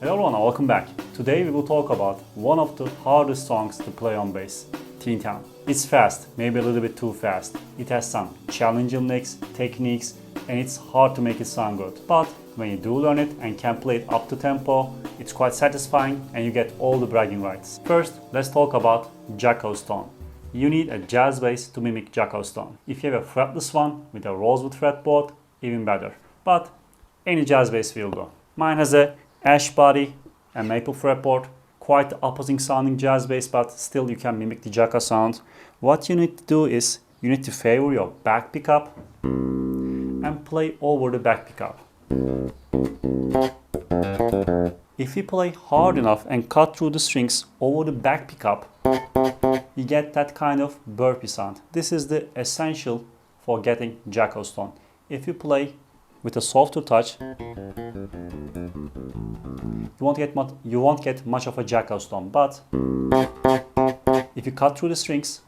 Hello everyone, welcome back. Today we will talk about one of the hardest songs to play on bass, Teen Town. It's fast, maybe a little bit too fast. It has some challenging licks, techniques, and it's hard to make it sound good. But when you do learn it and can play it up to tempo, it's quite satisfying and you get all the bragging rights. First, let's talk about Jaco's tone. You need a jazz bass to mimic Jaco's tone. If you have a fretless one with a rosewood fretboard, even better. But any jazz bass will do. Mine has a ash body and maple fretboard, quite the opposite sounding jazz bass, but still you can mimic the Jaco sound. What you need to do is you need to favor your back pickup and play over the back pickup. If you play hard enough and cut through the strings over the back pickup, you get that kind of burpy sound. This is the essential for getting Jaco's tone. If you play with a softer touch, you won't get much of a Jaco's tone. But if you cut through the strings,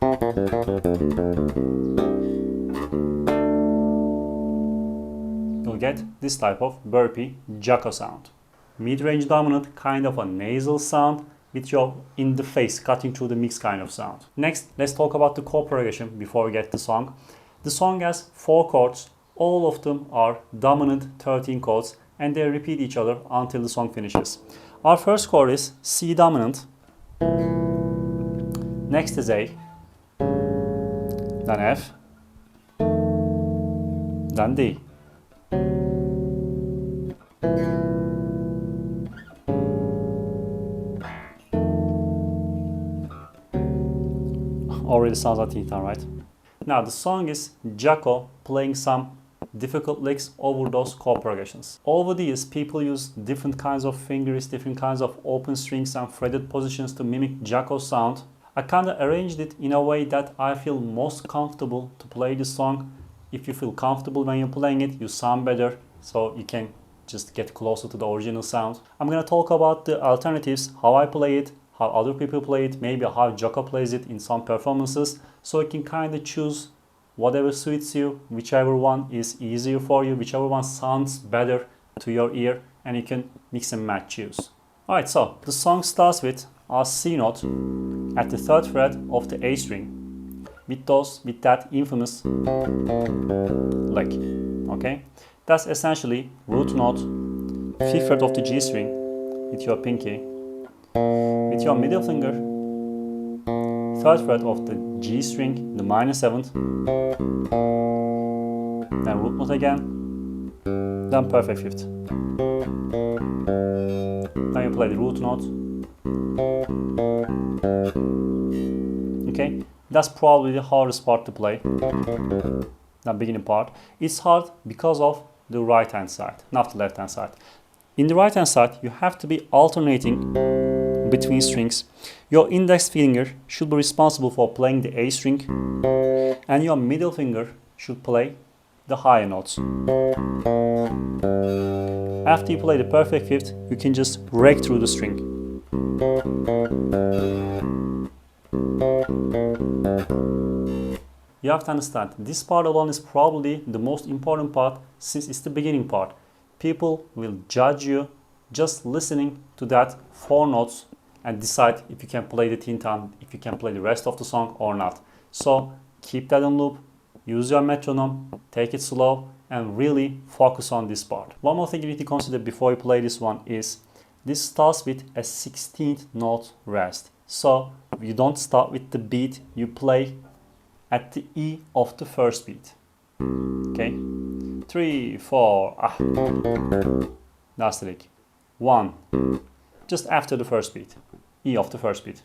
you'll get this type of burpy Jaco sound. Mid-range dominant, kind of a nasal sound with your in the face, cutting through the mix kind of sound. Next, let's talk about the chord progression before we get the song. The song has 4 chords. All of them are dominant 13 chords and they repeat each other until the song finishes. Our first chord is C dominant, next is A, then F, then D. Already sounds like Teen Town, right? Now the song is Jaco playing some difficult licks over those chord progressions. Over the years, people use different kinds of fingers, different kinds of open strings and fretted positions to mimic Jaco's sound. I kind of arranged it in a way that I feel most comfortable to play the song. If you feel comfortable when you're playing it, you sound better, so you can just get closer to the original sound. I'm gonna talk about the alternatives, how I play it, how other people play it, maybe how Jaco plays it in some performances, so you can kind of choose whatever suits you, whichever one is easier for you, whichever one sounds better to your ear, and you can mix and match choose. Alright, so the song starts with a C note at the 3rd fret of the A string with that infamous lick. Okay, that's essentially root note, 5th fret of the G string with your pinky, with your middle finger, 3rd fret of the G string, the minor 7th, then root note again, then perfect 5th. Then you play the root note. Okay, that's probably the hardest part to play, the beginning part. It's hard because of the right hand side, not the left hand side. In the right hand side, you have to be alternating between strings. Your index finger should be responsible for playing the A string and your middle finger should play the higher notes. After you play the perfect 5th, you can just rake through the string. You have to understand, this part alone is probably the most important part since it's the beginning part. People will judge you just listening to that 4 notes and decide if you can play the Teen Town, if you can play the rest of the song or not. So keep that on loop, use your metronome, take it slow, and really focus on this part. One more thing you need to consider before you play this one is this starts with a 16th note rest. So you don't start with the beat, you play at the E of the first beat. Okay? 3, 4, ah. That's the lick. 1, just after the first beat, E of the first beat.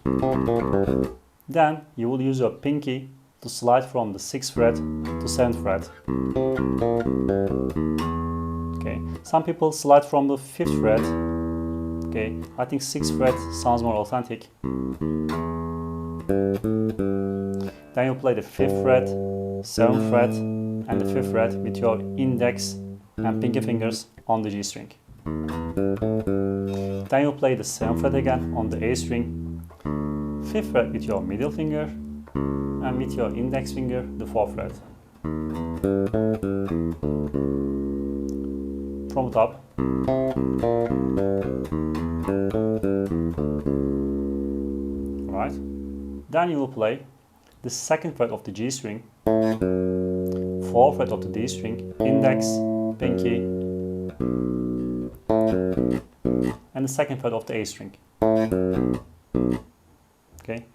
Then you will use your pinky to slide from the 6th fret to 7th fret. Okay, some people slide from the 5th fret. Okay, I think 6th fret sounds more authentic. Then you play the 5th fret, 7th fret, and the 5th fret with your index and pinky fingers on the G string. Then you play the 7th fret again on the A string, 5th fret with your middle finger, and with your index finger the 4th fret. From the top. Then you will play the second fret of the G string, fourth fret of the D string, index, pinky, and the second fret of the A string. Okay.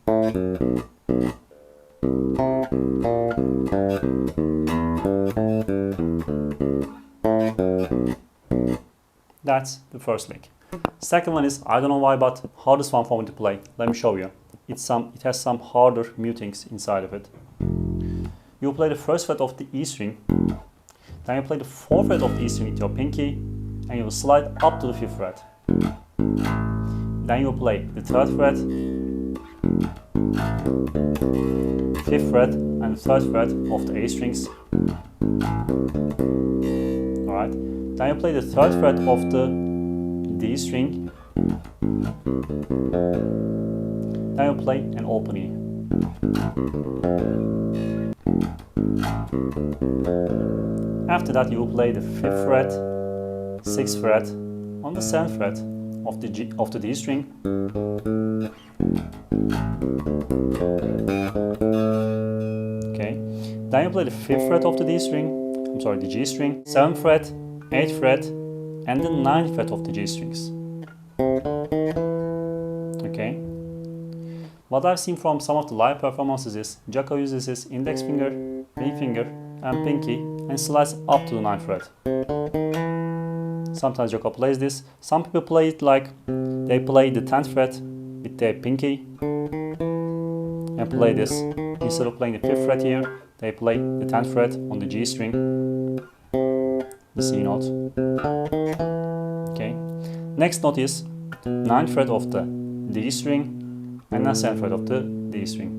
That's the first lick. Second one is, I don't know why, but hardest one for me to play. Let me show you. It has some harder mutings inside of it. You play the first fret of the E string, then you play the fourth fret of the E string with your pinky, and you will slide up to the fifth fret. Then you will play the third fret, fifth fret, and the third fret of the A strings. Alright. Then you play the third fret of the D string. Then you play an open E. After that you will play the 5th fret, 6th fret on the 7th fret of the D string. Okay. Then you play the 5th fret of the D string, the G string, 7th fret, 8th fret, and the 9th fret of the G strings. Okay. What I've seen from some of the live performances is Jaco uses his index finger, ring finger, and pinky and slides up to the 9th fret. Sometimes Jaco plays this. Some people play it like they play the 10th fret with their pinky and play this. Instead of playing the 5th fret here, they play the 10th fret on the G string, the C note. Okay. Next note is 9th fret of the D string and the 7th fret of the D string.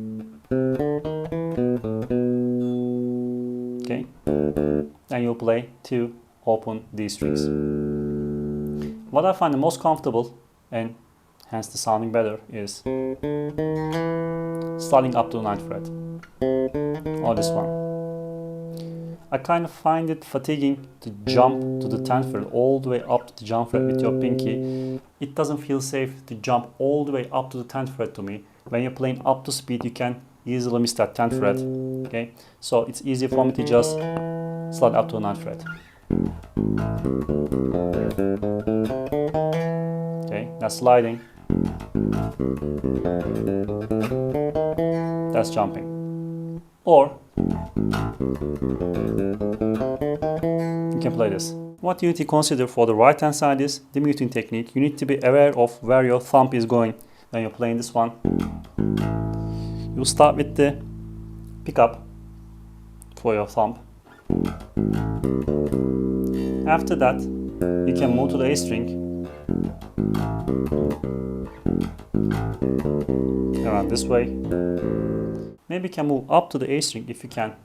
Okay. And you'll play 2 open D strings. What I find the most comfortable and hence the sounding better is sliding up to the 9th fret, or this one. I kind of find it fatiguing to jump to the 10th fret all the way up to the jump fret with your pinky. It doesn't feel safe to jump all the way up to the 10th fret to me. When you're playing up to speed, you can easily miss that 10th fret. Okay, so it's easy for me to just slide up to the 9th fret. Okay, that's sliding. That's jumping. Or you can play this. What you need to consider for the right hand side is the muting technique. You need to be aware of where your thumb is going when you're playing this one. You'll start with the pickup for your thumb. After that, you can move to the A string around this way. Maybe you can move up to the A string if you can.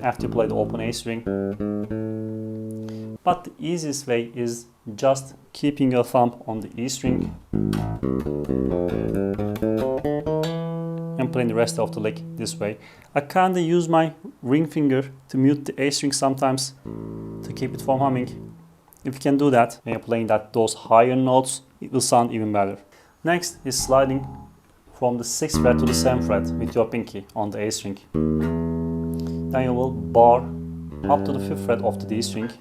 After you play the open A string. But the easiest way is just keeping your thumb on the E string and playing the rest of the lick this way. I kinda use my ring finger to mute the A string sometimes to keep it from humming. If you can do that when you're playing those higher notes, it will sound even better. Next is sliding from the 6th fret to the 7th fret with your pinky on the A string. Then you will bar up to the 5th fret of the D string.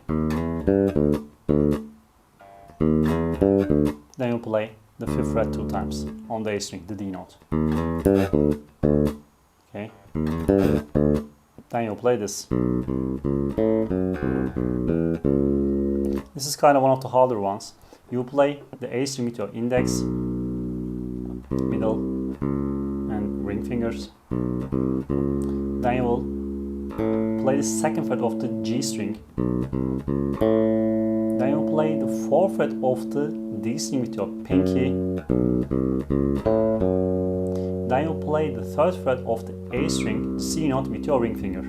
Then you play the 5th fret 2 times on the A string, the D note. Okay. Then you'll play this. This is kind of one of the harder ones. You play the A string with your index, middle, and ring fingers. Then you will play the 2nd fret of the G string. Then you play the 4th fret of the D string with your pinky. Then you play the 3rd fret of the A string, C note, with your ring finger.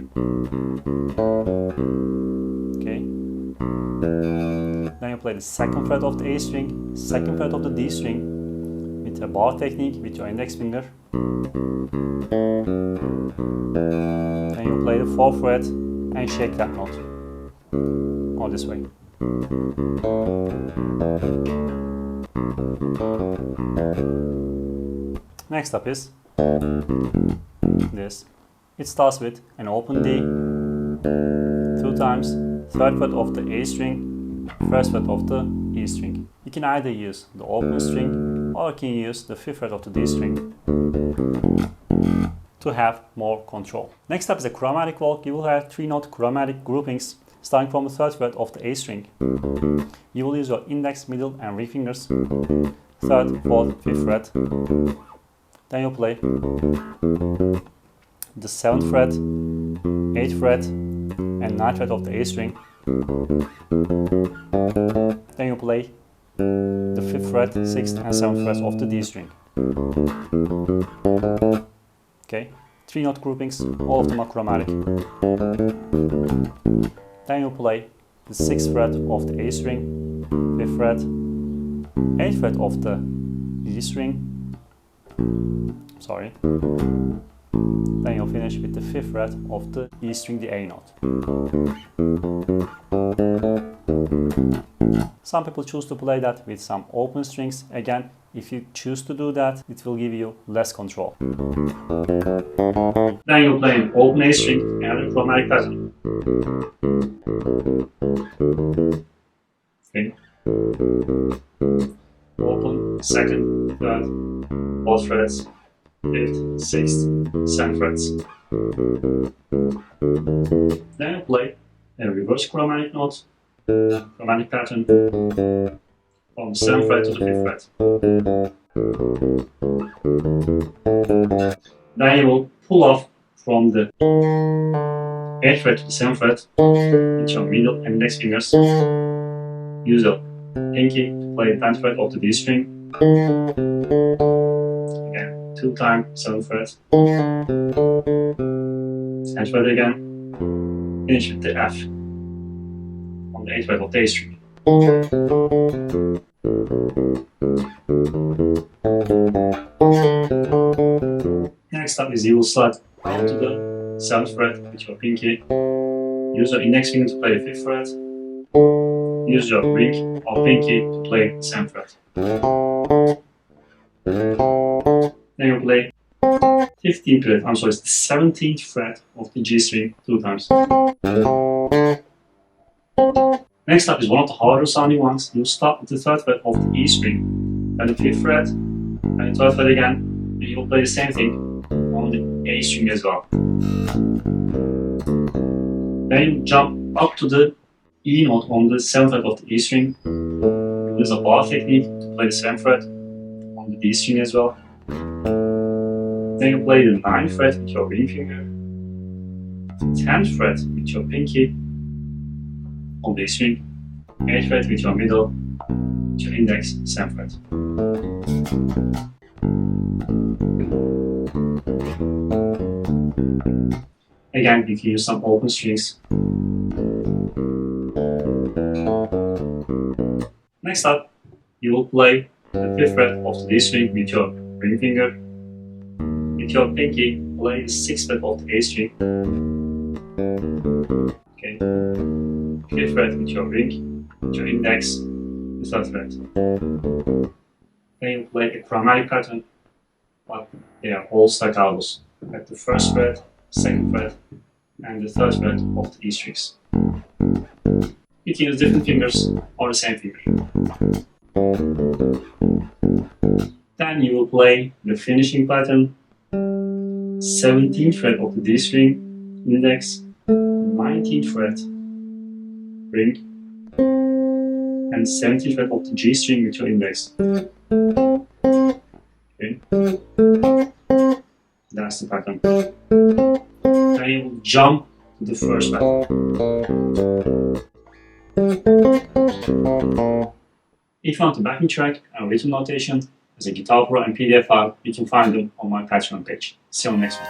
Okay. Then you play the 2nd fret of the A string, 2nd fret of the D string with a bar technique with your index finger. Then you play the 4th fret and shake that note. Or this way. Next up is this. It starts with an open D, 2 times, 3rd fret of the A string, 1st fret of the E string. You can either use the open string or you can use the 5th fret of the D string to have more control. Next up is a chromatic walk. You will have 3-note chromatic groupings starting from the 3rd fret of the A string. You will use your index, middle and ring fingers, 3rd, 4th, 5th fret. Then you play the 7th fret, 8th fret and 9th fret of the A string. Then you play the 5th fret, 6th and 7th frets of the D string. Okay, 3-note groupings, all of them are chromatic. Then you play the 6th fret of the A string, 5th fret, 8th fret of the D string. Sorry. Then you'll finish with the 5th fret of the E string, the A note. Some people choose to play that with some open strings. Again, if you choose to do that, it will give you less control. Then you'll play an open A string and a chromatic pattern. Okay. Open, 2nd, 3rd, 4th frets, 5th, 6th, 7th frets. Then you play a reverse chromatic note, chromatic pattern from 7th fret to the 5th fret. Then you will pull off from the 8th fret to the 7th fret with your middle and index fingers. Use your pinky to play the 10th fret of the D string. Again, 2 times 7th fret. 10th fret again. Finish with the F on the 8th fret of the A string. Next up is you will slide down to the 7th fret with your pinky. Use your index finger to play the 5th fret. Use your ring or pinky to play the 7th fret. Then you play 15th fret, it's the 17th fret of the G string 2 times. Next up is one of the harder sounding ones. You start with the 3rd fret of the E string, then the 5th fret, and the 3rd fret again, and you will play the same thing on the A string as well. Then you jump up to the E note on the 7th fret of the E string. Use a bar technique to play the 7th fret on the D string as well. Then you play the 9th fret with your ring finger, the 10th fret with your pinky on the string, 8th fret with your middle, with your index, 7th fret. Again, you can use some open strings. Next up, you will play the 5th fret of the D string with your ring finger. With your pinky, play the 6th fret of the A string. Okay. 5th fret with your ring, with your index, the 3rd fret. Then you play a chromatic pattern, but they are all staccatos at the 1st fret, 2nd fret, and the 3rd fret of the E strings. You can use different fingers or the same finger. Then you will play the finishing pattern, 17th fret of the D string, index, 19th fret, ring, and 17th fret of the G string with your index. Okay. That's the pattern. Then you will jump to the 1st pattern. If you want the backing track and rhythm notation as a Guitar Pro and PDF file, you can find them on my Patreon page. See you on the next one.